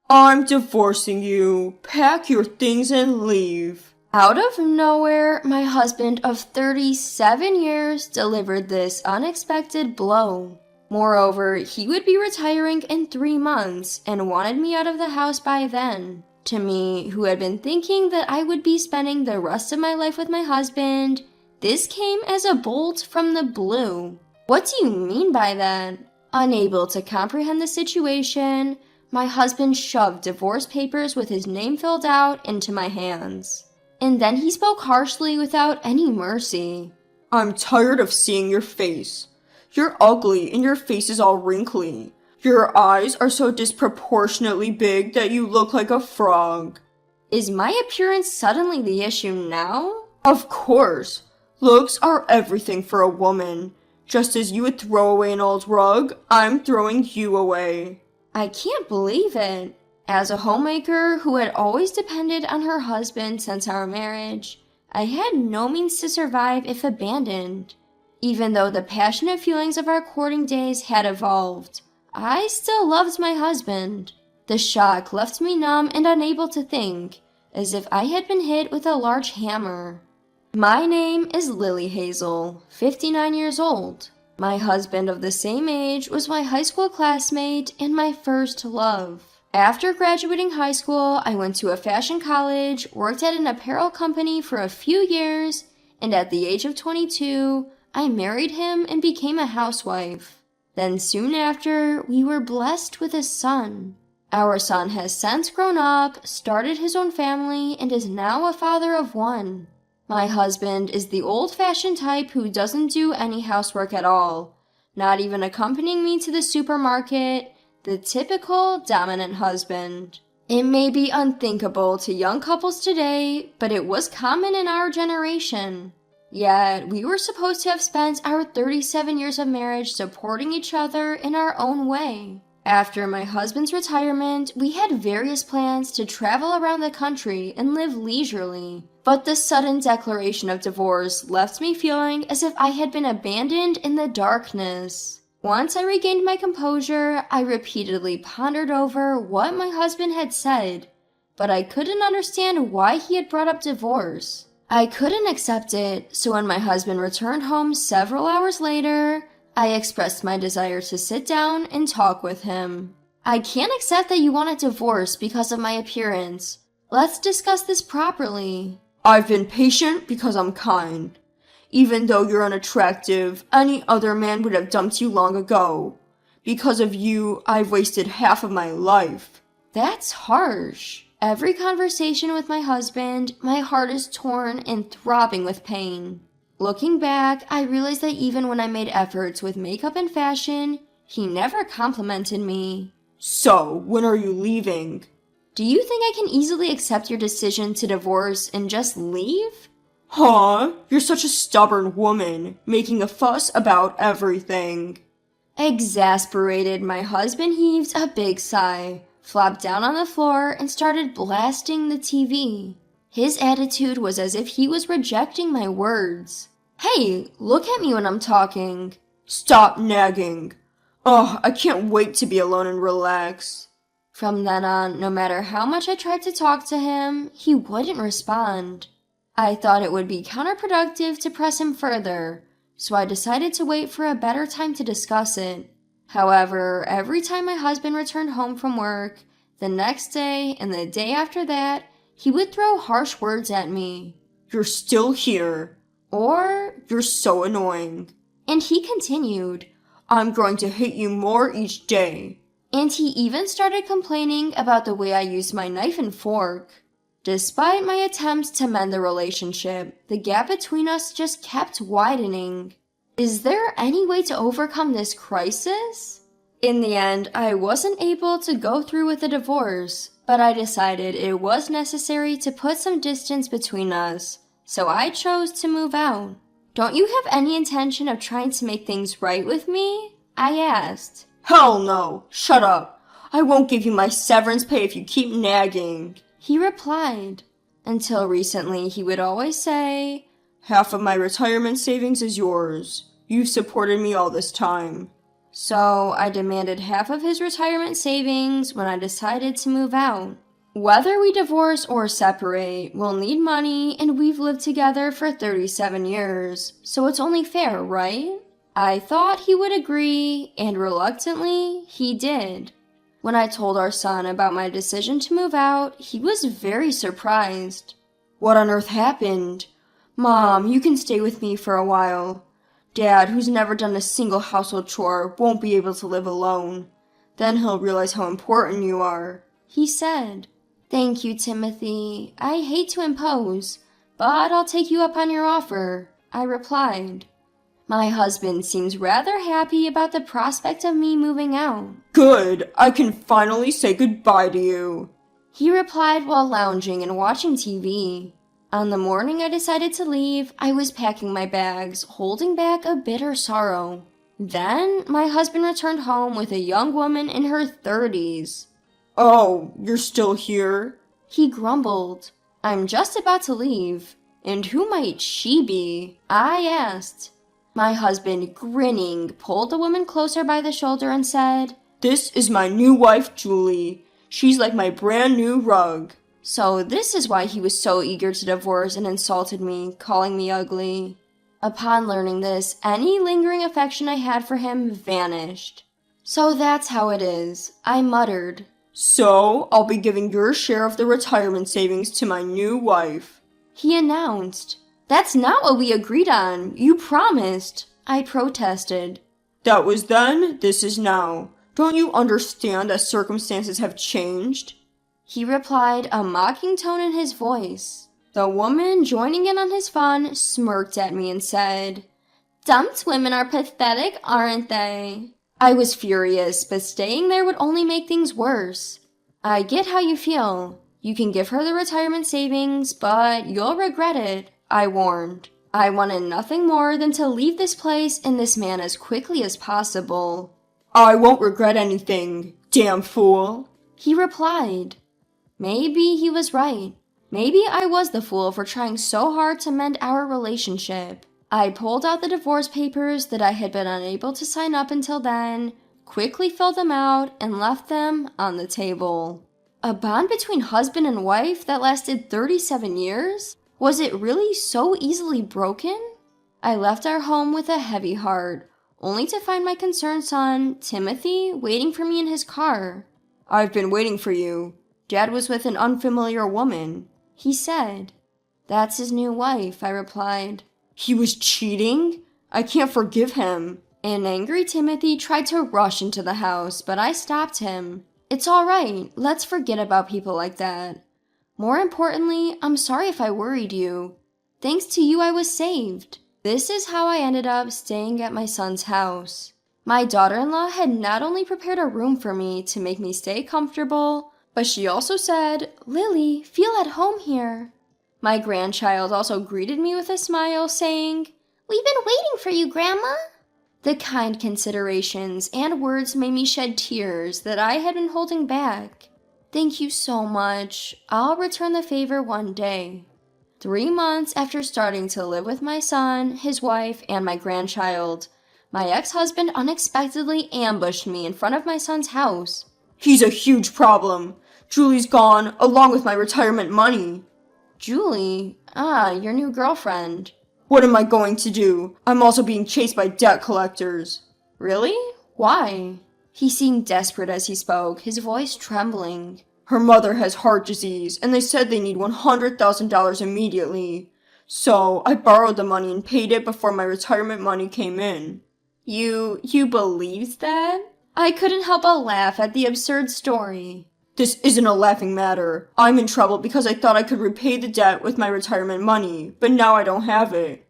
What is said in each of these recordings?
I'm divorcing you. Pack your things and leave. Out of nowhere, my husband of 37 years delivered this unexpected blow. Moreover, he would be retiring in 3 months and wanted me out of the house by then. To me, who had been thinking that I would be spending the rest of my life with my husband, this came as a bolt from the blue. What do you mean by that? Unable to comprehend the situation, my husband shoved divorce papers with his name filled out into my hands. And then he spoke harshly without any mercy. I'm tired of seeing your face. You're ugly and your face is all wrinkly. Your eyes are so disproportionately big that you look like a frog. Is my appearance suddenly the issue now? Of course. Looks are everything for a woman. Just as you would throw away an old rug, I'm throwing you away. I can't believe it. As a homemaker who had always depended on her husband since our marriage, I had no means to survive if abandoned. Even though the passionate feelings of our courting days had evolved, I still loved my husband. The shock left me numb and unable to think, as if I had been hit with a large hammer. My name is Lily Hazel, 59 years old. My husband of the same age was my high school classmate and my first love. After graduating high school, I went to a fashion college, worked at an apparel company for a few years, and at the age of 22, I married him and became a housewife. Then soon after, we were blessed with a son. Our son has since grown up, started his own family, and is now a father of one. My husband is the old-fashioned type who doesn't do any housework at all, not even accompanying me to the supermarket, the typical dominant husband. It may be unthinkable to young couples today, but it was common in our generation. Yet, we were supposed to have spent our 37 years of marriage supporting each other in our own way. After my husband's retirement, we had various plans to travel around the country and live leisurely. But the sudden declaration of divorce left me feeling as if I had been abandoned in the darkness. Once I regained my composure, I repeatedly pondered over what my husband had said, but I couldn't understand why he had brought up divorce. I couldn't accept it, so when my husband returned home several hours later, I expressed my desire to sit down and talk with him. I can't accept that you want a divorce because of my appearance. Let's discuss this properly. I've been patient because I'm kind. Even though you're unattractive, any other man would have dumped you long ago. Because of you, I've wasted half of my life. That's harsh. Every conversation with my husband, my heart is torn and throbbing with pain. Looking back, I realized that even when I made efforts with makeup and fashion, he never complimented me. So, when are you leaving? Do you think I can easily accept your decision to divorce and just leave? Huh? You're such a stubborn woman, making a fuss about everything. Exasperated, my husband heaved a big sigh, flopped down on the floor, and started blasting the TV. His attitude was as if he was rejecting my words. Hey, look at me when I'm talking. Stop nagging. Ugh, I can't wait to be alone and relax. From then on, no matter how much I tried to talk to him, he wouldn't respond. I thought it would be counterproductive to press him further, so I decided to wait for a better time to discuss it. However, every time my husband returned home from work, the next day and the day after that, he would throw harsh words at me. You're still here. Or, you're so annoying. And he continued, I'm going to hate you more each day. And he even started complaining about the way I used my knife and fork. Despite my attempts to mend the relationship, the gap between us just kept widening. Is there any way to overcome this crisis? In the end, I wasn't able to go through with the divorce, but I decided it was necessary to put some distance between us, so I chose to move out. Don't you have any intention of trying to make things right with me? I asked. Hell no! Shut up! I won't give you my severance pay if you keep nagging. He replied. Until recently, he would always say, Half of my retirement savings is yours. You've supported me all this time. So I demanded half of his retirement savings when I decided to move out. Whether we divorce or separate, we'll need money, and we've lived together for 37 years, so it's only fair, right? I thought he would agree, and reluctantly, he did. When I told our son about my decision to move out, he was very surprised. What on earth happened? Mom, you can stay with me for a while. Dad, who's never done a single household chore, won't be able to live alone. Then he'll realize how important you are, he said. Thank you, Timothy. I hate to impose, but I'll take you up on your offer, I replied. My husband seems rather happy about the prospect of me moving out. Good, I can finally say goodbye to you, he replied while lounging and watching TV. On the morning I decided to leave, I was packing my bags, holding back a bitter sorrow. Then, my husband returned home with a young woman in her 30s. Oh, you're still here? He grumbled. I'm just about to leave. And who might she be? I asked. My husband, grinning, pulled the woman closer by the shoulder and said, This is my new wife, Julie. She's like my brand new rug. So this is why he was so eager to divorce and insulted me, calling me ugly. Upon learning this, any lingering affection I had for him vanished. So that's how it is, I muttered. So, I'll be giving your share of the retirement savings to my new wife, he announced. That's not what we agreed on. You promised, I protested. That was then, this is now. Don't you understand that circumstances have changed? He replied, a mocking tone in his voice. The woman, joining in on his fun, smirked at me and said, Dumped women are pathetic, aren't they? I was furious, but staying there would only make things worse. I get how you feel. You can give her the retirement savings, but you'll regret it, I warned. I wanted nothing more than to leave this place and this man as quickly as possible. I won't regret anything, damn fool, he replied. Maybe he was right. Maybe I was the fool for trying so hard to mend our relationship. I pulled out the divorce papers that I had been unable to sign up until then, quickly filled them out, and left them on the table. A bond between husband and wife that lasted 37 years? Was it really so easily broken? I left our home with a heavy heart, only to find my concerned son, Timothy, waiting for me in his car. I've been waiting for you. Dad was with an unfamiliar woman, he said. That's his new wife, I replied. He was cheating? I can't forgive him. An angry Timothy tried to rush into the house, but I stopped him. It's all right. Let's forget about people like that. More importantly, I'm sorry if I worried you. Thanks to you, I was saved. This is how I ended up staying at my son's house. My daughter-in-law had not only prepared a room for me to make me stay comfortable, but she also said, Lily, feel at home here. My grandchild also greeted me with a smile, saying, We've been waiting for you, Grandma. The kind considerations and words made me shed tears that I had been holding back. Thank you so much. I'll return the favor one day. 3 months after starting to live with my son, his wife, and my grandchild, my ex-husband unexpectedly ambushed me in front of my son's house. He's a huge problem. Julie's gone, along with my retirement money. Julie? Ah, your new girlfriend. What am I going to do? I'm also being chased by debt collectors. Really? Why? He seemed desperate as he spoke, his voice trembling. Her mother has heart disease, and they said they need $100,000 immediately. So, I borrowed the money and paid it before my retirement money came in. You believed that? I couldn't help but laugh at the absurd story. This isn't a laughing matter. I'm in trouble because I thought I could repay the debt with my retirement money, but now I don't have it.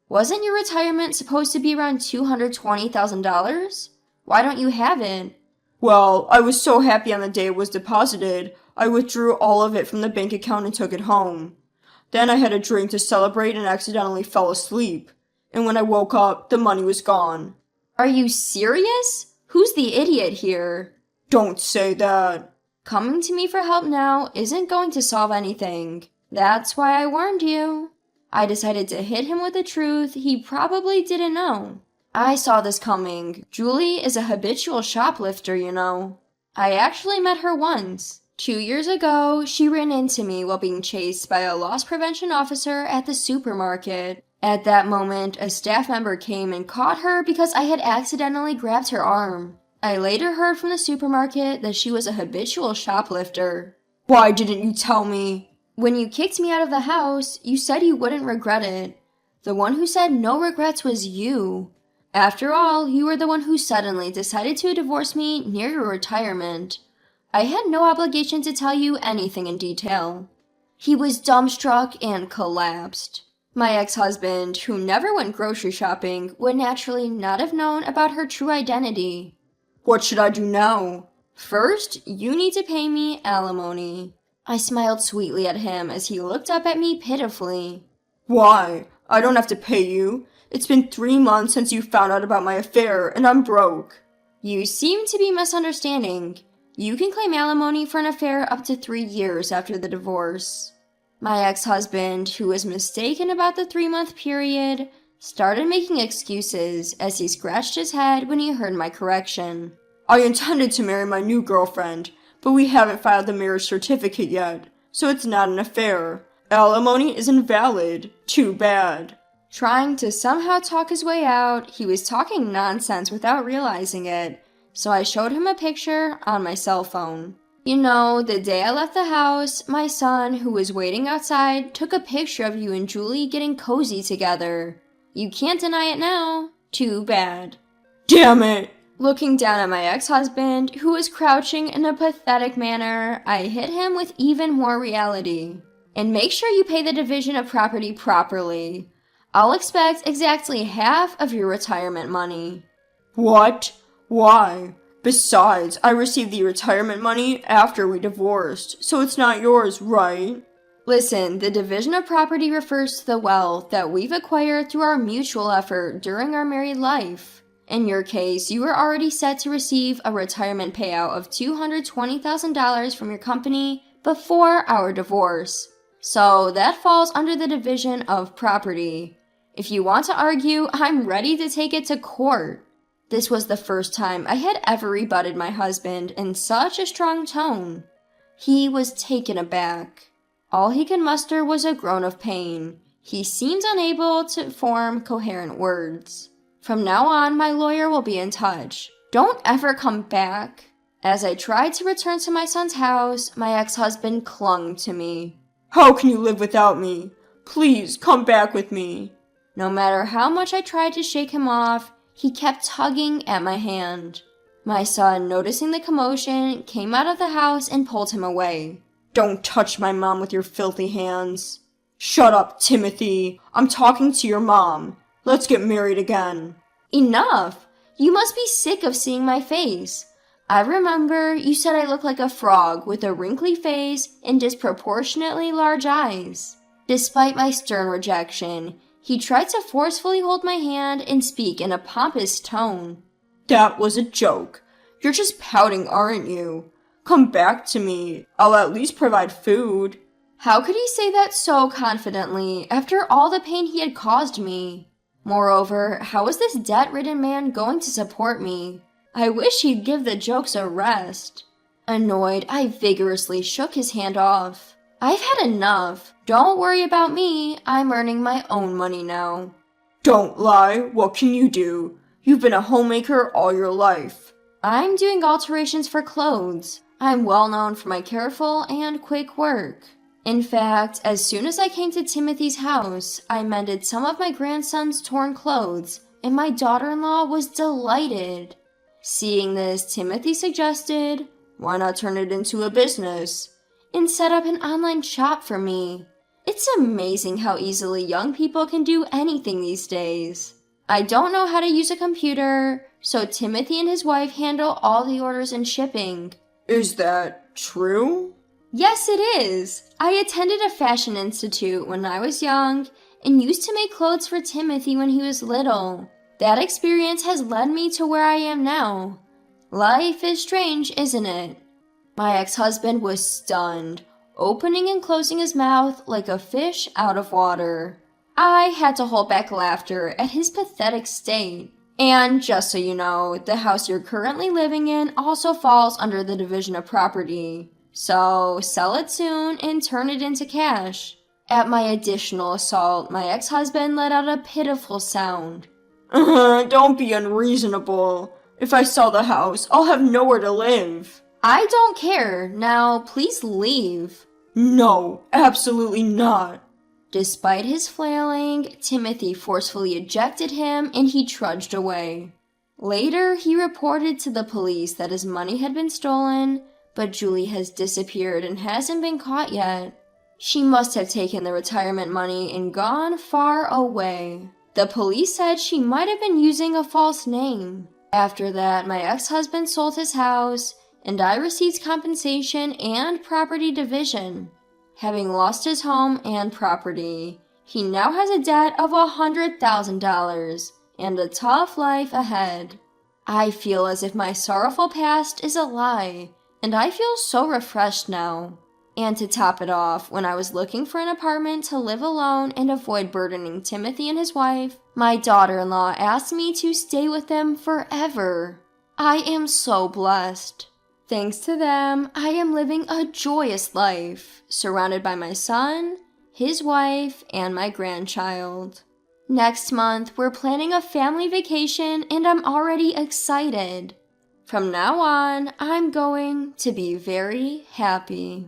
Wasn't your retirement supposed to be around $220,000? Why don't you have it? Well, I was so happy on the day it was deposited, I withdrew all of it from the bank account and took it home. Then I had a drink to celebrate and accidentally fell asleep. And when I woke up, the money was gone. Are you serious? Who's the idiot here? Don't say that. Coming to me for help now isn't going to solve anything. That's why I warned you. I decided to hit him with the truth he probably didn't know. I saw this coming. Julie is a habitual shoplifter, you know. I actually met her once. 2 years ago, she ran into me while being chased by a loss prevention officer at the supermarket. At that moment, a staff member came and caught her because I had accidentally grabbed her arm. I later heard from the supermarket that she was a habitual shoplifter. Why didn't you tell me? When you kicked me out of the house, you said you wouldn't regret it. The one who said no regrets was you. After all, you were the one who suddenly decided to divorce me near your retirement. I had no obligation to tell you anything in detail. He was dumbstruck and collapsed. My ex-husband, who never went grocery shopping, would naturally not have known about her true identity. What should I do now? First, you need to pay me alimony. I smiled sweetly at him as he looked up at me pitifully. Why? I don't have to pay you. It's been 3 months since you found out about my affair, and I'm broke. You seem to be misunderstanding. You can claim alimony for an affair up to 3 years after the divorce. My ex-husband, who was mistaken about the 3-month period, started making excuses as he scratched his head when he heard my correction. I intended to marry my new girlfriend, but we haven't filed the marriage certificate yet, so it's not an affair. Alimony is invalid. Too bad. Trying to somehow talk his way out, he was talking nonsense without realizing it, so I showed him a picture on my cell phone. You know, the day I left the house, my son, who was waiting outside, took a picture of you and Julie getting cozy together. You can't deny it now. Too bad. Damn it! Looking down at my ex-husband, who was crouching in a pathetic manner, I hit him with even more reality. And make sure you pay the division of property properly. I'll expect exactly half of your retirement money. What? Why? Besides, I received the retirement money after we divorced, so it's not yours, right? Listen, the division of property refers to the wealth that we've acquired through our mutual effort during our married life. In your case, you were already set to receive a retirement payout of $220,000 from your company before our divorce. So that falls under the division of property. If you want to argue, I'm ready to take it to court. This was the first time I had ever rebutted my husband in such a strong tone. He was taken aback. All he could muster was a groan of pain. He seemed unable to form coherent words. From now on, my lawyer will be in touch. Don't ever come back. As I tried to return to my son's house, my ex-husband clung to me. How can you live without me? Please, come back with me. No matter how much I tried to shake him off, he kept tugging at my hand. My son, noticing the commotion, came out of the house and pulled him away. Don't touch my mom with your filthy hands. Shut up, Timothy. I'm talking to your mom. Let's get married again. Enough! You must be sick of seeing my face. I remember you said I looked like a frog with a wrinkly face and disproportionately large eyes. Despite my stern rejection, he tried to forcefully hold my hand and speak in a pompous tone. That was a joke. You're just pouting, aren't you? Come back to me. I'll at least provide food. How could he say that so confidently after all the pain he had caused me? Moreover, how was this debt-ridden man going to support me? I wish he'd give the jokes a rest. Annoyed, I vigorously shook his hand off. I've had enough. Don't worry about me. I'm earning my own money now. Don't lie. What can you do? You've been a homemaker all your life. I'm doing alterations for clothes. I'm well known for my careful and quick work. In fact, as soon as I came to Timothy's house, I mended some of my grandson's torn clothes, and my daughter-in-law was delighted. Seeing this, Timothy suggested, "Why not turn it into a business?" and set up an online shop for me. It's amazing how easily young people can do anything these days. I don't know how to use a computer, so Timothy and his wife handle all the orders and shipping. Is that true? Yes, it is. I attended a fashion institute when I was young and used to make clothes for Timothy when he was little. That experience has led me to where I am now. Life is strange, isn't it? My ex-husband was stunned, opening and closing his mouth like a fish out of water. I had to hold back laughter at his pathetic state. And just so you know, the house you're currently living in also falls under the division of property. So sell it soon and turn it into cash. At my additional assault, my ex-husband let out a pitiful sound. Don't be unreasonable. If I sell the house, I'll have nowhere to live. I don't care. Now, please leave. No, absolutely not. Despite his flailing, Timothy forcefully ejected him and he trudged away. Later, he reported to the police that his money had been stolen, but Julie has disappeared and hasn't been caught yet. She must have taken the retirement money and gone far away. The police said she might have been using a false name. After that, my ex-husband sold his house, and I received compensation and property division. Having lost his home and property, he now has a debt of $100,000 and a tough life ahead. I feel as if my sorrowful past is a lie, and I feel so refreshed now. And to top it off, when I was looking for an apartment to live alone and avoid burdening Timothy and his wife, my daughter-in-law asked me to stay with them forever. I am so blessed. Thanks to them, I am living a joyous life, surrounded by my son, his wife, and my grandchild. Next month, we're planning a family vacation and I'm already excited. From now on, I'm going to be very happy.